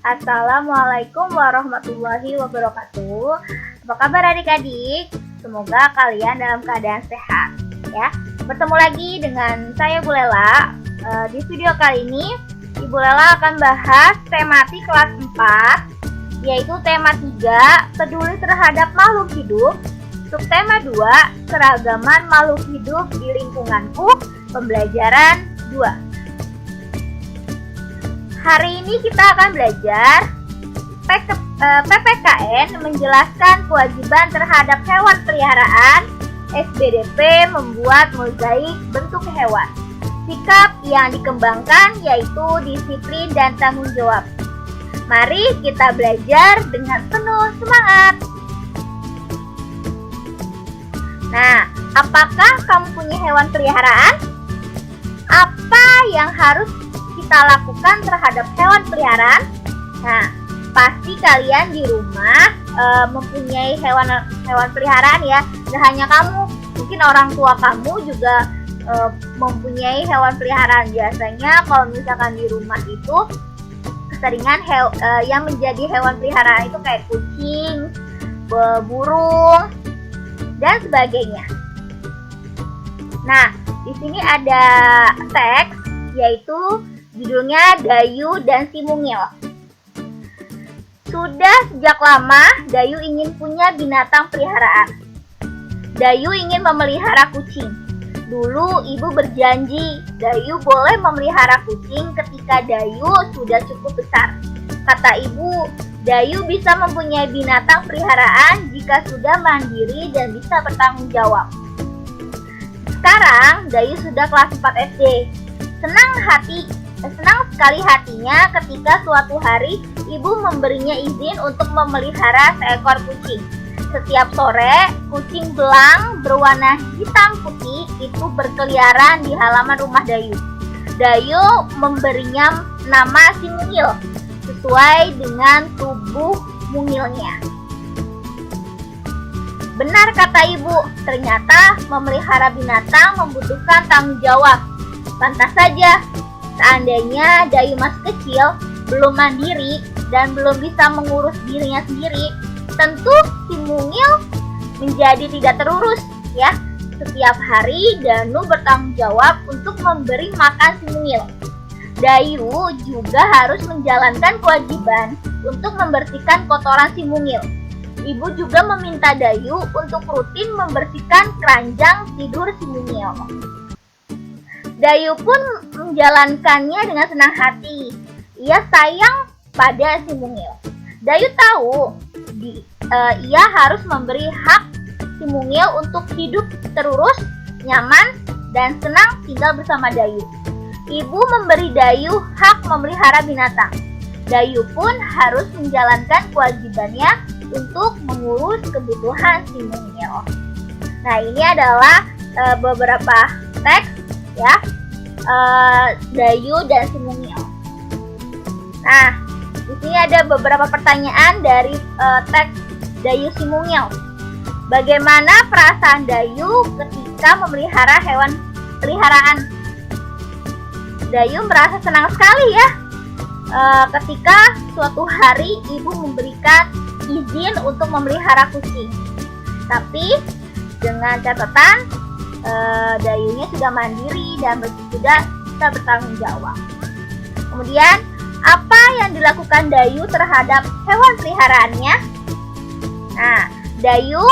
Assalamualaikum warahmatullahi wabarakatuh. Apa kabar adik-adik? Semoga kalian dalam keadaan sehat ya. Bertemu lagi dengan saya Bu Lela. Di video kali ini Ibu Lela akan bahas tematik kelas 4, yaitu tema 3, peduli terhadap makhluk hidup. Subtema 2, keragaman makhluk hidup di lingkunganku, pembelajaran 2. Hari ini kita akan belajar PPKN menjelaskan kewajiban terhadap hewan peliharaan, SBDP membuat mozaik bentuk hewan. Sikap yang dikembangkan yaitu disiplin dan tanggung jawab. Mari kita belajar dengan penuh semangat. Nah, apakah kamu punya hewan peliharaan? Apa yang harus kita lakukan terhadap hewan peliharaan? Nah, pasti kalian di rumah mempunyai hewan peliharaan ya. Tidak hanya kamu, mungkin orang tua kamu juga mempunyai hewan peliharaan. Biasanya kalau misalkan di rumah itu keseringan yang menjadi hewan peliharaan itu kayak kucing, burung, dan sebagainya. Nah, di sini ada teks yaitu judulnya Dayu dan si Mungil. Sudah sejak lama Dayu ingin punya binatang peliharaan. Dayu ingin memelihara kucing. Dulu ibu berjanji Dayu boleh memelihara kucing ketika Dayu sudah cukup besar. Kata ibu, Dayu bisa mempunyai binatang peliharaan jika sudah mandiri dan bisa bertanggung jawab. Sekarang Dayu sudah kelas 4 SD. Senang sekali hatinya ketika suatu hari ibu memberinya izin untuk memelihara seekor kucing. Setiap sore, kucing belang berwarna hitam putih itu berkeliaran di halaman rumah Dayu. Dayu memberinya nama si Mungil sesuai dengan tubuh mungilnya. Benar kata ibu, ternyata memelihara binatang membutuhkan tanggung jawab. Pantas saja, seandainya Dayu masih kecil, belum mandiri, dan belum bisa mengurus dirinya sendiri, tentu si Mungil menjadi tidak terurus ya. Setiap hari Danu bertanggung jawab untuk memberi makan si Mungil. Dayu juga harus menjalankan kewajiban untuk membersihkan kotoran si Mungil. Ibu juga meminta Dayu untuk rutin membersihkan keranjang tidur si Mungil. Dayu pun menjalankannya dengan senang hati. Ia sayang pada si Mungil. Dayu tahu ia harus memberi hak si Mungil untuk hidup terurus, nyaman, dan senang tinggal bersama Dayu. Ibu memberi Dayu hak memelihara binatang. Dayu pun harus menjalankan kewajibannya untuk mengurus kebutuhan si Mungil. Nah, ini adalah beberapa teks ya, Dayu dan si Mungil. Nah, di sini ada beberapa pertanyaan dari teks Dayu si Mungil. Bagaimana perasaan Dayu ketika memelihara hewan peliharaan? Dayu merasa senang sekali ya ketika suatu hari ibu memberikan izin untuk memelihara kucing. Tapi dengan catatan Dayunya sudah mandiri dan sudah bisa bertanggung jawab. Kemudian, apa yang dilakukan Dayu terhadap hewan peliharaannya? Nah, Dayu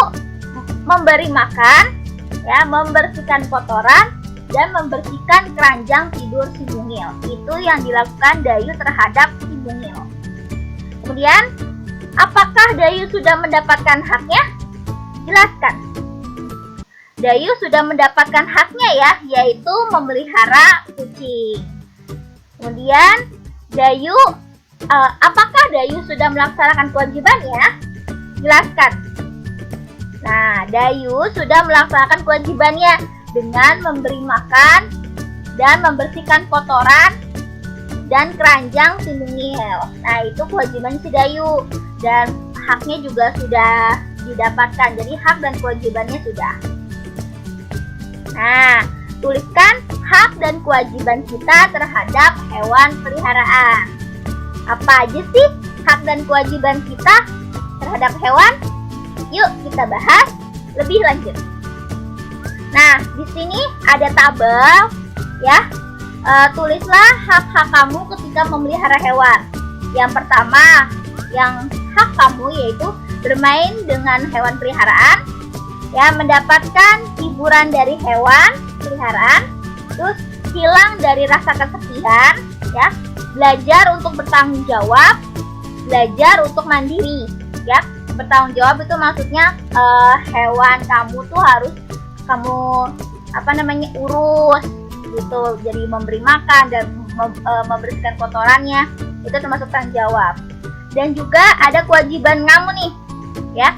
memberi makan, ya, membersihkan kotoran, dan membersihkan keranjang tidur si Mungil. Itu yang dilakukan Dayu terhadap si Mungil. Kemudian, apakah Dayu sudah mendapatkan haknya? Jelaskan. Dayu sudah mendapatkan haknya ya, yaitu memelihara kucing. Kemudian, Dayu, apakah Dayu sudah melaksanakan kewajibannya? Jelaskan. Nah, Dayu sudah melaksanakan kewajibannya dengan memberi makan dan membersihkan kotoran dan keranjang si Mungil. Nah, itu kewajiban si Dayu dan haknya juga sudah didapatkan. Jadi hak dan kewajibannya sudah. Nah, tuliskan hak dan kewajiban kita terhadap hewan peliharaan. Apa aja sih hak dan kewajiban kita terhadap hewan? Yuk kita bahas lebih lanjut. Nah, di sini ada tabel ya. Tulislah hak-hak kamu ketika memelihara hewan. Yang pertama, yang hak kamu yaitu bermain dengan hewan peliharaan, ya, mendapatkan hiburan dari hewan peliharaan, terus hilang dari rasa kesepian, ya, belajar untuk bertanggung jawab, belajar untuk mandiri, ya. Bertanggung jawab itu maksudnya hewan kamu tuh harus kamu urus gitu, jadi memberi makan dan membersihkan kotorannya, itu termasuk tanggung jawab. Dan juga ada kewajiban kamu nih, ya,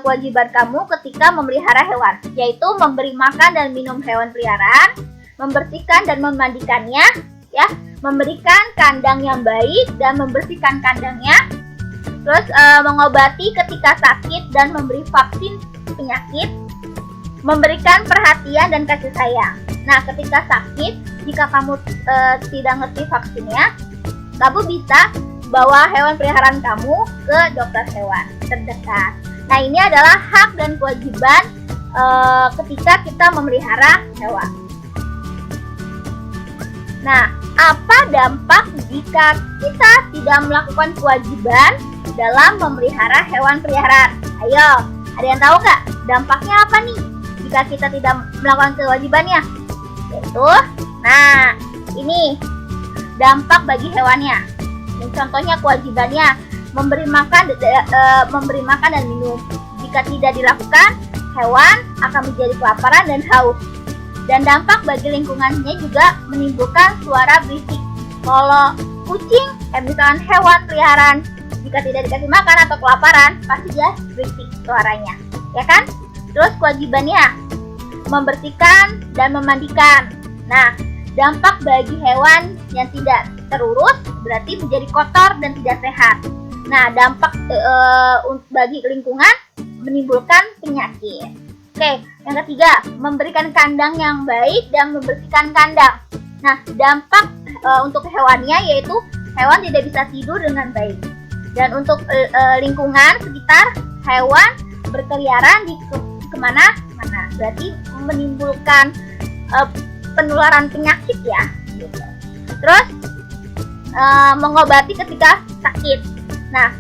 kewajiban kamu ketika memelihara hewan, yaitu memberi makan dan minum hewan peliharaan, membersihkan dan memandikannya, ya, memberikan kandang yang baik dan membersihkan kandangnya, terus mengobati ketika sakit dan memberi vaksin penyakit, memberikan perhatian dan kasih sayang. Nah, ketika sakit, jika kamu tidak ngerti vaksinnya, kamu bisa bawa hewan peliharaan kamu ke dokter hewan terdekat. Nah, ini adalah hak dan kewajiban ketika kita memelihara hewan. Nah, apa dampak jika kita tidak melakukan kewajiban dalam memelihara hewan peliharaan? Ayo, ada yang tahu nggak dampaknya apa nih jika kita tidak melakukan kewajibannya? Yaitu, nah, ini dampak bagi hewannya. Ini contohnya kewajibannya memberi makan dan minum. Jika tidak dilakukan, hewan akan menjadi kelaparan dan haus. Dan dampak bagi lingkungannya juga menimbulkan suara berisik. Kalau kucing, misalkan hewan peliharaan, jika tidak dikasih makan atau kelaparan, pasti dia berisik suaranya, ya kan? Terus kewajibannya membersihkan dan memandikan. Nah, dampak bagi hewan yang tidak terurus berarti menjadi kotor dan tidak sehat. Nah, dampak bagi lingkungan menimbulkan penyakit. Oke, yang ketiga, memberikan kandang yang baik dan membersihkan kandang. Nah, dampak untuk hewannya yaitu hewan tidak bisa tidur dengan baik. Dan untuk lingkungan sekitar, hewan berkeliaran di kemana-mana. Berarti menimbulkan penularan penyakit, ya. Gitu. Terus mengobati ketika sakit. Nah,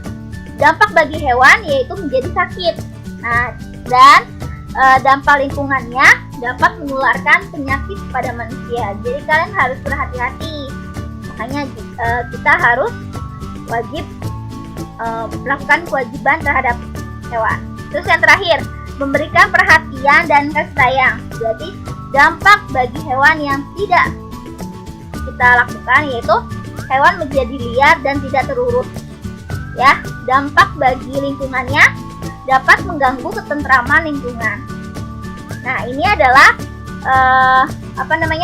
dampak bagi hewan yaitu menjadi sakit. Nah, dan dampak lingkungannya dapat menularkan penyakit kepada manusia. Jadi kalian harus berhati-hati. Makanya kita harus wajib melakukan kewajiban terhadap hewan. Terus yang terakhir, memberikan perhatian dan kasih sayang. Berarti dampak bagi hewan yang tidak kita lakukan yaitu hewan menjadi liar dan tidak terurus. Ya, dampak bagi lingkungannya dapat mengganggu ketentraman lingkungan. Nah, ini adalah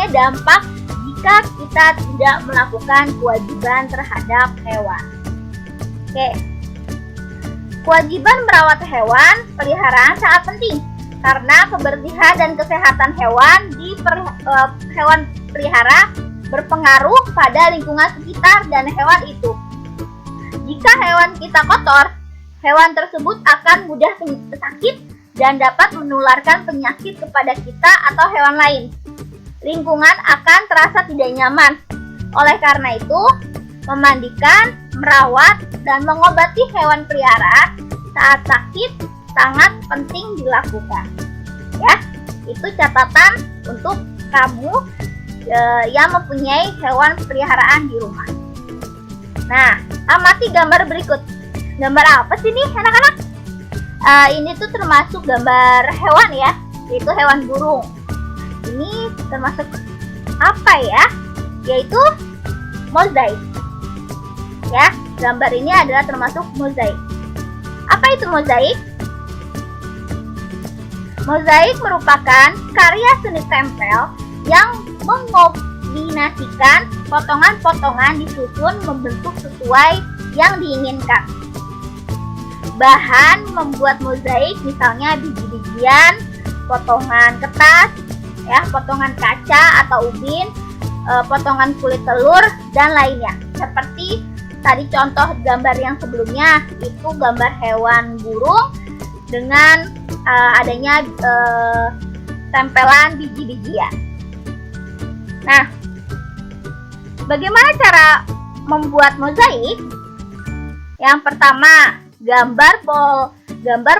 dampak jika kita tidak melakukan kewajiban terhadap hewan. Oke. Kewajiban merawat hewan peliharaan sangat penting karena kebersihan dan kesehatan hewan di hewan pelihara berpengaruh pada lingkungan sekitar dan hewan itu. Jika hewan kita kotor, hewan tersebut akan mudah sakit dan dapat menularkan penyakit kepada kita atau hewan lain. Lingkungan akan terasa tidak nyaman. Oleh karena itu, memandikan, merawat, dan mengobati hewan peliharaan saat sakit sangat penting dilakukan. Ya, itu catatan untuk kamu yang mempunyai hewan peliharaan di rumah. Nah, amati gambar berikut. Gambar apa sih nih anak-anak? Ini tuh termasuk gambar hewan ya, yaitu hewan burung. Ini termasuk apa ya? Yaitu mozaik. Ya, gambar ini adalah termasuk mozaik. Apa itu mozaik? Mozaik merupakan karya seni tempel yang mengombinasikan potongan-potongan disusun membentuk sesuai yang diinginkan. Bahan membuat mozaik misalnya biji-bijian, potongan kertas, ya, potongan kaca atau ubin, potongan kulit telur dan lainnya. Seperti tadi contoh gambar yang sebelumnya itu gambar hewan burung dengan adanya tempelan biji-bijian. Nah, bagaimana cara membuat mozaik? Yang pertama, gambar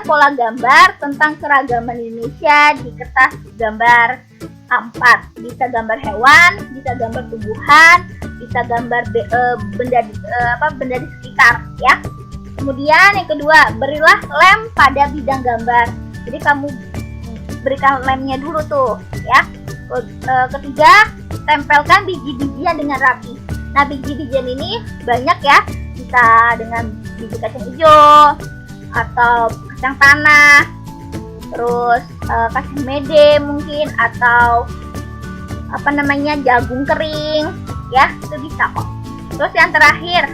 pola gambar tentang keragaman Indonesia di kertas gambar A4. Bisa gambar hewan, bisa gambar tumbuhan, bisa gambar benda di sekitar, ya. Kemudian yang kedua, berilah lem pada bidang gambar. Jadi kamu berikan lemnya dulu tuh, ya. Ketiga, tempelkan biji-bijian dengan rapi. Nah, biji-bijian ini banyak ya, bisa dengan biji kacang hijau atau kacang tanah, terus kacang mede mungkin, atau jagung kering, ya, itu bisa kok. Terus yang terakhir,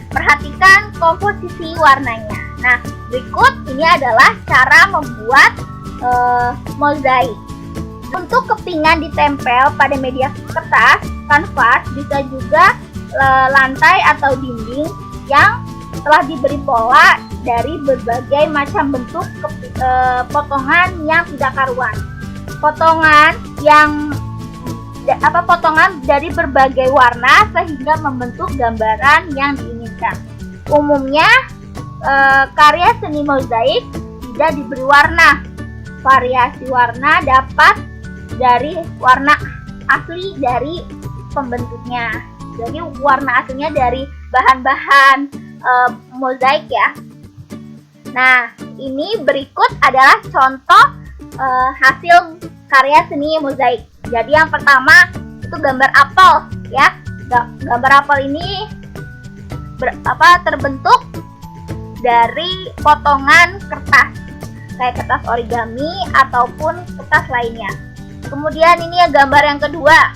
perhatikan komposisi warnanya. Nah, berikut ini adalah cara membuat mozaik. Untuk kepingan ditempel pada media kertas, kanvas, bisa juga lantai atau dinding yang telah diberi pola dari berbagai macam bentuk potongan yang tidak karuan. Potongan dari berbagai warna sehingga membentuk gambaran yang diinginkan. Umumnya karya seni mozaik tidak diberi warna. Variasi warna dapat dari warna asli dari pembentuknya. Jadi warna aslinya dari bahan-bahan mozaik ya. Nah, ini berikut adalah contoh hasil karya seni mozaik. Jadi yang pertama itu gambar apel ya. Gambar apel ini terbentuk dari potongan kertas, kayak kertas origami ataupun kertas lainnya. Kemudian ini ya gambar yang kedua,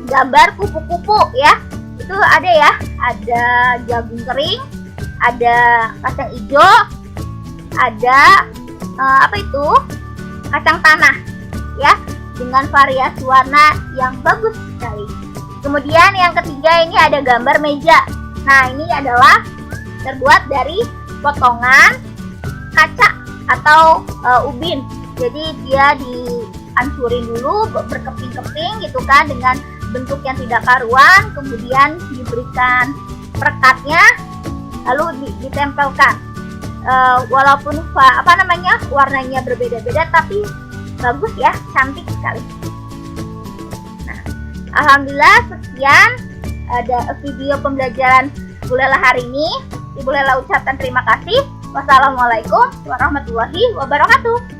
gambar kupu-kupu ya. Itu ada ya, ada jagung kering, ada kacang hijau, ada kacang tanah ya, dengan variasi warna yang bagus sekali. Kemudian yang ketiga ini ada gambar meja. Nah, ini adalah terbuat dari potongan kaca atau ubin. Jadi dia dihancurin dulu berkeping-keping gitu kan, dengan bentuk yang tidak karuan, kemudian diberikan perekatnya, lalu ditempelkan. Walaupun warnanya berbeda-beda, tapi bagus ya, cantik sekali. Nah, alhamdulillah sekian ada video pembelajaran Bu Lela hari ini. Ibu Lela ucapkan terima kasih. Wassalamualaikum warahmatullahi wabarakatuh.